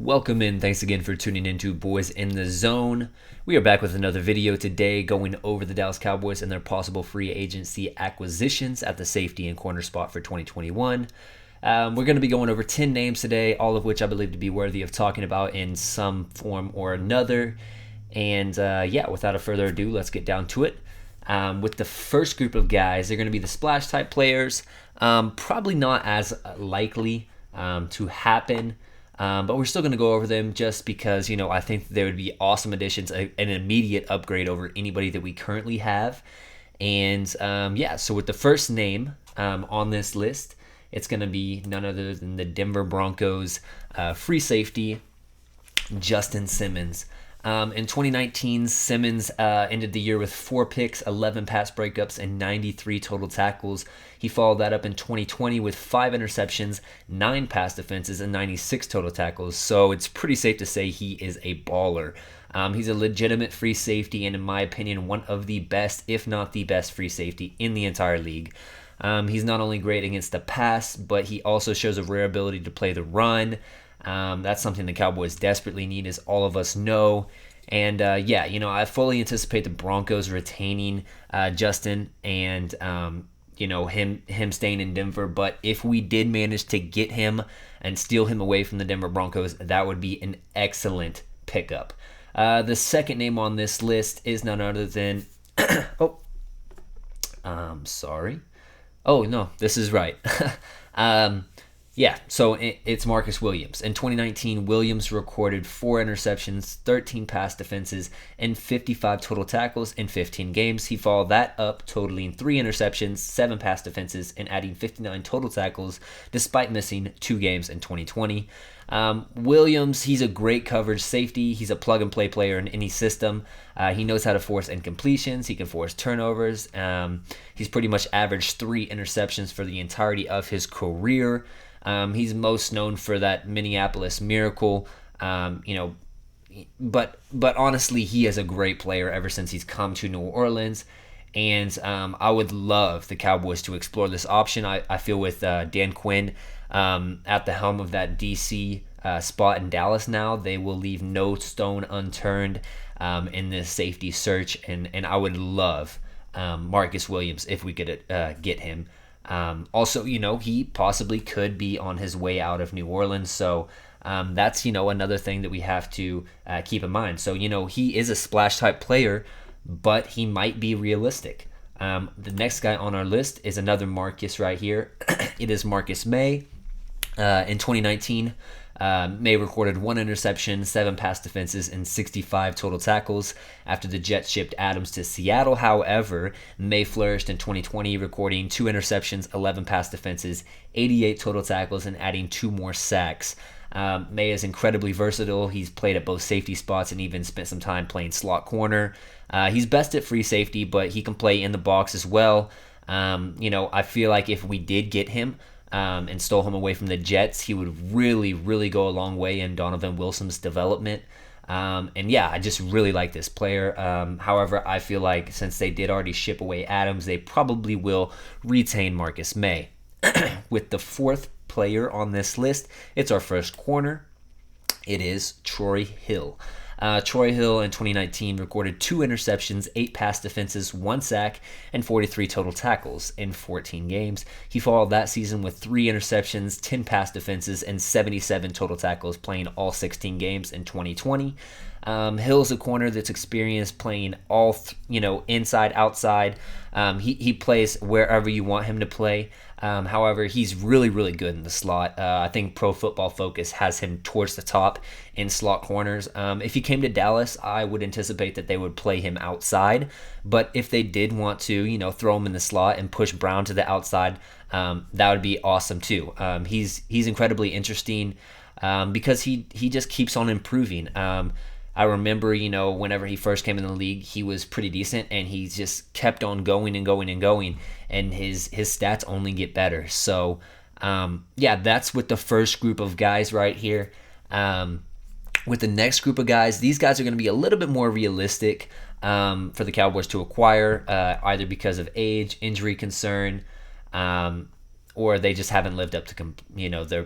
Welcome in. Thanks again for tuning in to Boys in the Zone. We are back with another video today going over the Dallas Cowboys and their possible free agency acquisitions at the safety and corner spot for 2021. We're going to be going over 10 names today, all of which I believe to be worthy of talking about in some form or another. And without a further ado, let's get down to it. With the first group of guys, they're going to be the splash type players. Probably not as likely to happen. But we're still going to go over them just because, I think there would be awesome additions, an immediate upgrade over anybody that we currently have. And so with the first name on this list, it's going to be none other than the Denver Broncos free safety, Justin Simmons. In 2019, Simmons ended the year with 4 picks, 11 pass breakups, and 93 total tackles. He followed that up in 2020 with 5 interceptions, 9 pass defenses, and 96 total tackles. So it's pretty safe to say he is a baller. He's a legitimate free safety, and in my opinion, one of the best, if not the best, free safety in the entire league. He's not only great against the pass, but he also shows a rare ability to play the run. That's something the Cowboys desperately need, as all of us know. And I fully anticipate the Broncos retaining Justin and him staying in Denver. But if we did manage to get him and steal him away from the Denver Broncos, that would be an excellent pickup. The second name on this list is none other than sorry. Oh no, this is right. So it's Marcus Williams. In 2019, Williams recorded 4 interceptions, 13 pass defenses, and 55 total tackles in 15 games. He followed that up, totaling 3 interceptions, 7 pass defenses, and adding 59 total tackles, despite missing 2 games in 2020. Williams, he's a great coverage safety. He's a plug-and-play player in any system. He knows how to force incompletions. He can force turnovers. He's pretty much averaged 3 interceptions for the entirety of his career. He's most known for that Minneapolis Miracle, but honestly, he is a great player ever since he's come to New Orleans, and I would love the Cowboys to explore this option. I feel with Dan Quinn at the helm of that DC spot in Dallas now, they will leave no stone unturned in this safety search, and I would love Marcus Williams if we could get him. Also, he possibly could be on his way out of New Orleans. So that's, another thing that we have to keep in mind. So, he is a splash type player, but he might be realistic. The next guy on our list is another Marcus right here. It is Marcus May. In 2019, May recorded 1 interception, 7 pass defenses, and 65 total tackles after the Jets shipped Adams to Seattle. However, May flourished in 2020, recording 2 interceptions, 11 pass defenses, 88 total tackles, and adding 2 more sacks. May is incredibly versatile. He's played at both safety spots and even spent some time playing slot corner. He's best at free safety, but he can play in the box as well. I feel like if we did get him, and stole him away from the Jets, he would really, really go a long way in Donovan Wilson's development. I just really like this player. However, I feel like since they did already ship away Adams, they probably will retain Marcus May. With the 4th player on this list, it's our first corner. It is Troy Hill. Troy Hill in 2019 recorded 2 interceptions, 8 pass defenses, 1 sack, and 43 total tackles in 14 games. He followed that season with 3 interceptions, 10 pass defenses, and 77 total tackles, playing all 16 games in 2020. Hill's a corner that's experienced playing all, inside, outside. He plays wherever you want him to play. However, he's really, really good in the slot. I think Pro Football Focus has him towards the top in slot corners. If he came to Dallas, I would anticipate that they would play him outside. But if they did want to, throw him in the slot and push Brown to the outside, that would be awesome too. He's incredibly interesting because he just keeps on improving. I remember, whenever he first came in the league, he was pretty decent, and he just kept on going and going and going, and his stats only get better. So, that's with the first group of guys right here. With the next group of guys, these guys are going to be a little bit more realistic for the Cowboys to acquire, either because of age, injury concern, or they just haven't lived up to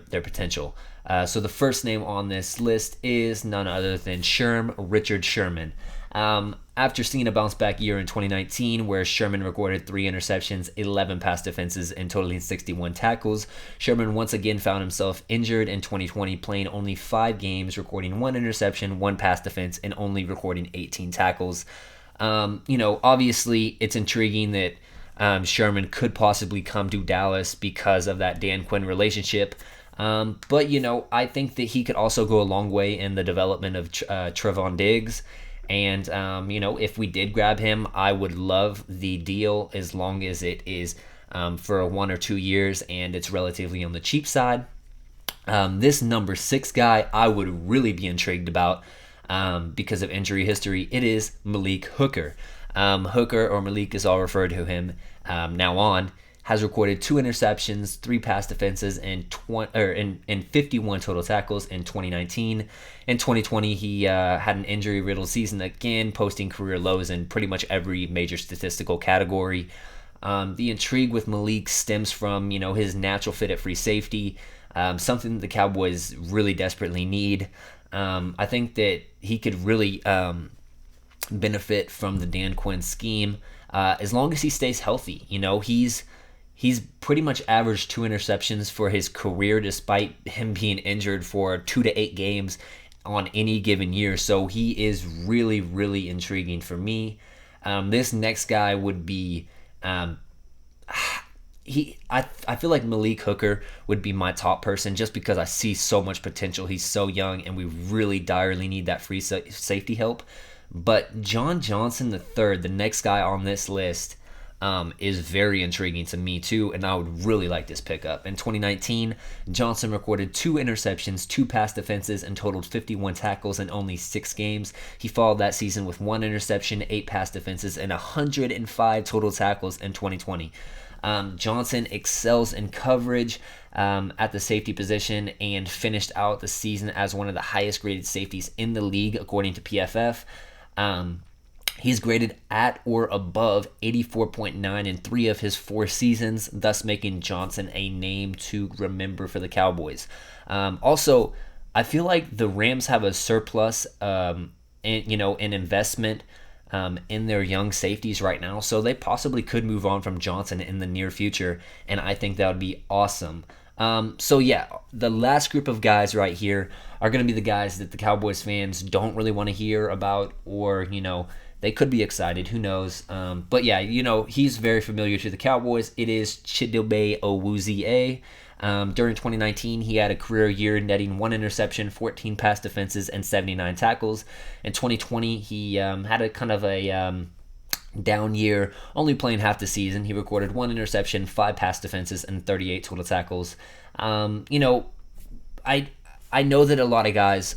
their potential. So the first name on this list is none other than Richard Sherman. After seeing a bounce back year in 2019, where Sherman recorded 3 interceptions, 11 pass defenses, and totaling 61 tackles, Sherman once again found himself injured in 2020, playing only 5 games, recording 1 interception, 1 pass defense, and only recording 18 tackles. Obviously, it's intriguing that Sherman could possibly come to Dallas because of that Dan Quinn relationship. But I think that he could also go a long way in the development of Trevon Diggs. And, if we did grab him, I would love the deal as long as it is for 1 or 2 years and it's relatively on the cheap side. This number 6 guy I would really be intrigued about because of injury history. It is Malik Hooker. Hooker, or Malik as I'll refer to him now on, has recorded 2 interceptions, 3 pass defenses, and 51 total tackles in 2019. In 2020, he had an injury-riddled season again, posting career lows in pretty much every major statistical category. The intrigue with Malik stems from his natural fit at free safety, something the Cowboys really desperately need. I think that he could really benefit from the Dan Quinn scheme as long as he stays healthy. He's pretty much averaged 2 interceptions for his career, despite him being injured for 2 to 8 games on any given year. So he is really, really intriguing for me. This next guy would be I feel like Malik Hooker would be my top person just because I see so much potential. He's so young, and we really direly need that free safety help. But John Johnson III, the next guy on this list, is very intriguing to me too, and I would really like this pickup. In 2019, Johnson recorded 2 interceptions, 2 pass defenses, and totaled 51 tackles in only 6 games. He followed that season with 1 interception, 8 pass defenses, and 105 total tackles in 2020. Johnson excels in coverage at the safety position and finished out the season as one of the highest graded safeties in the league according to PFF. He's graded at or above 84.9 in 3 of his 4 seasons, thus making Johnson a name to remember for the Cowboys. Also, I feel like the Rams have a surplus, in investment in their young safeties right now, so they possibly could move on from Johnson in the near future, and I think that would be awesome. The last group of guys right here are going to be the guys that the Cowboys fans don't really want to hear about, or they could be excited. Who knows? He's very familiar to the Cowboys. It is Chidobe Awuzie. During 2019, he had a career year netting 1 interception, 14 pass defenses, and 79 tackles. In 2020, he had a kind of a down year, only playing half the season. He recorded 1 interception, 5 pass defenses, and 38 total tackles. I know that a lot of guys,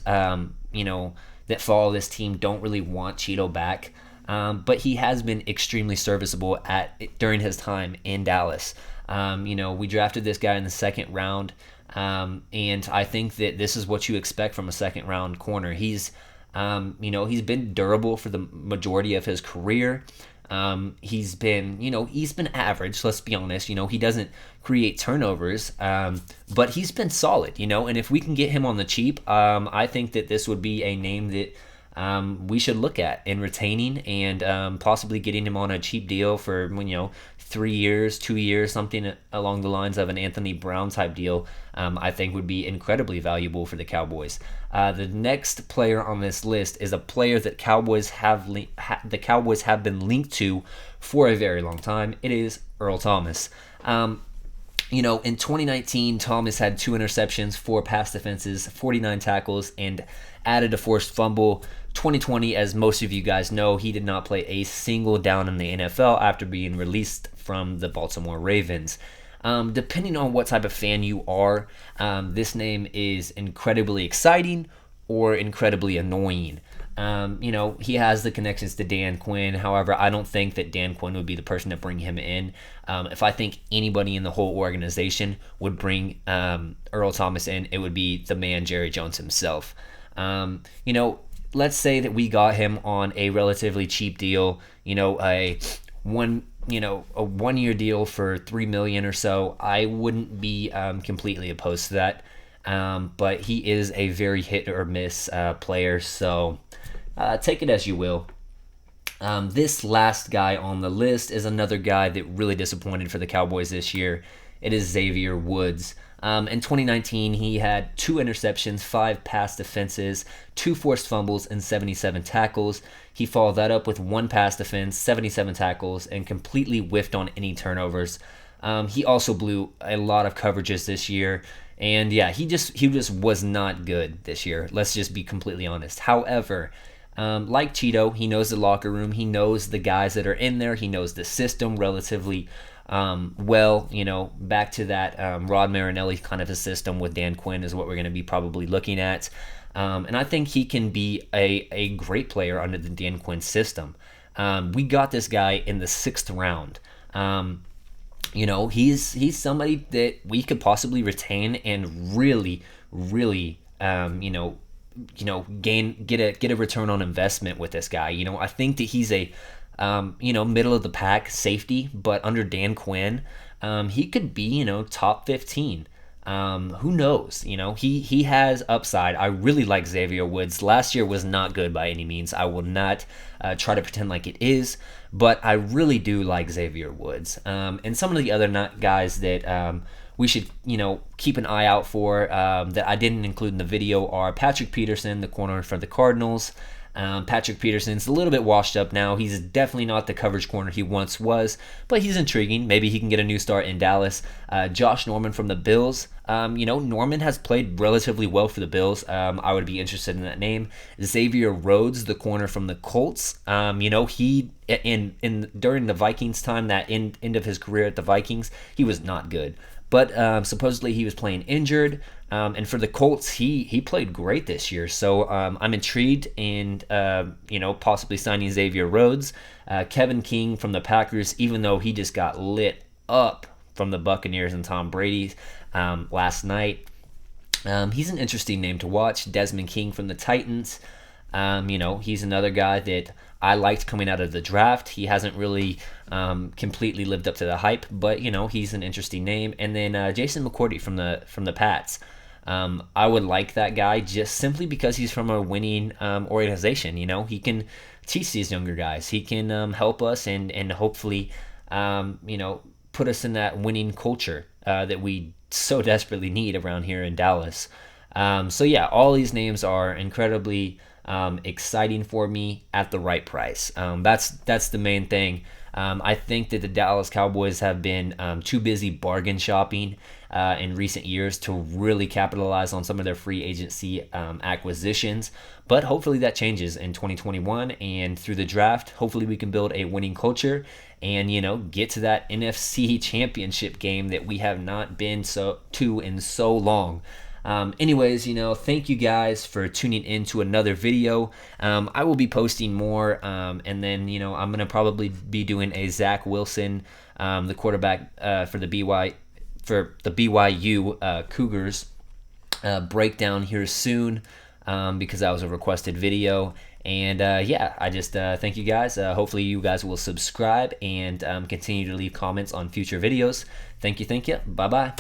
that follow this team don't really want Cheeto back, but he has been extremely serviceable during his time in Dallas. We drafted this guy in the 2nd round, and I think that this is what you expect from a 2nd round corner. He's been durable for the majority of his career. He's been average, let's be honest. He doesn't create turnovers, but he's been solid, and if we can get him on the cheap, I think that this would be a name that we should look at in retaining and possibly getting him on a cheap deal for 3 years, 2 years, something along the lines of an Anthony Brown type deal. I think would be incredibly valuable for the Cowboys. The next player on this list is a player that the Cowboys have been linked to for a very long time. It is Earl Thomas. In 2019, Thomas had 2 interceptions, 4 pass defenses, 49 tackles, and added a forced fumble. 2020, as most of you guys know, he did not play a single down in the NFL after being released from the Baltimore Ravens. Depending on what type of fan you are, this name is incredibly exciting or incredibly annoying. He has the connections to Dan Quinn. However, I don't think that Dan Quinn would be the person to bring him in. If I think anybody in the whole organization would bring Earl Thomas in, it would be the man Jerry Jones himself. Let's say that we got him on a relatively cheap deal, a a 1 year deal for $3 million or so, I wouldn't be completely opposed to that. But he is a very hit or miss player, so take it as you will. This last guy on the list is another guy that really disappointed for the Cowboys this year. It is Xavier Woods. In 2019, he had 2 interceptions, 5 pass defenses, 2 forced fumbles, and 77 tackles. He followed that up with 1 pass defense, 77 tackles, and completely whiffed on any turnovers. He also blew a lot of coverages this year. And yeah, he just was not good this year. Let's just be completely honest. However, like Cheeto, he knows the locker room. He knows the guys that are in there. He knows the system relatively well. Back to that Rod Marinelli kind of a system with Dan Quinn is what we're going to be probably looking at. And I think he can be a great player under the Dan Quinn system. We got this guy in the 6th round. He's somebody that we could possibly retain and really, really, get a return on investment with this guy. I think that he's a, middle of the pack safety, but under Dan Quinn, he could be, top 15. Who knows? He has upside. I really like Xavier Woods. Last year was not good by any means. I will not try to pretend like it is, but I really do like Xavier Woods. And some of the other guys that we should, keep an eye out for that I didn't include in the video are Patrick Peterson, the corner for the Cardinals. Patrick Peterson's a little bit washed up now. He's definitely not the coverage corner he once was, but he's intriguing. Maybe he can get a new start in Dallas. Josh Norman from the Bills. Norman has played relatively well for the Bills. I would be interested in that name. Xavier Rhodes, the corner from the Colts. He during the Vikings time, that end of his career at the Vikings, he was not good. But supposedly he was playing injured. And for the Colts, he played great this year. So I'm intrigued in, possibly signing Xavier Rhodes. Kevin King from the Packers, even though he just got lit up from the Buccaneers and Tom Brady last night. He's an interesting name to watch. Desmond King from the Titans. He's another guy that I liked coming out of the draft. He hasn't really completely lived up to the hype, but he's an interesting name. And then Jason McCourty from the Pats. I would like that guy just simply because he's from a winning organization. He can teach these younger guys. He can help us and hopefully put us in that winning culture that we so desperately need around here in Dallas. So yeah, all these names are incredibly exciting for me at the right price. That's the main thing. I think that the Dallas Cowboys have been too busy bargain shopping in recent years to really capitalize on some of their free agency acquisitions. But hopefully that changes in 2021, and through the draft, hopefully we can build a winning culture and get to that NFC championship game that we have not been to in so long. Anyways, thank you guys for tuning in to another video. I will be posting more, and then, I'm going to probably be doing a Zach Wilson, the quarterback for the BYU Cougars breakdown here soon, because that was a requested video. And I just thank you guys. Hopefully you guys will subscribe and continue to leave comments on future videos. Thank you. Bye-bye.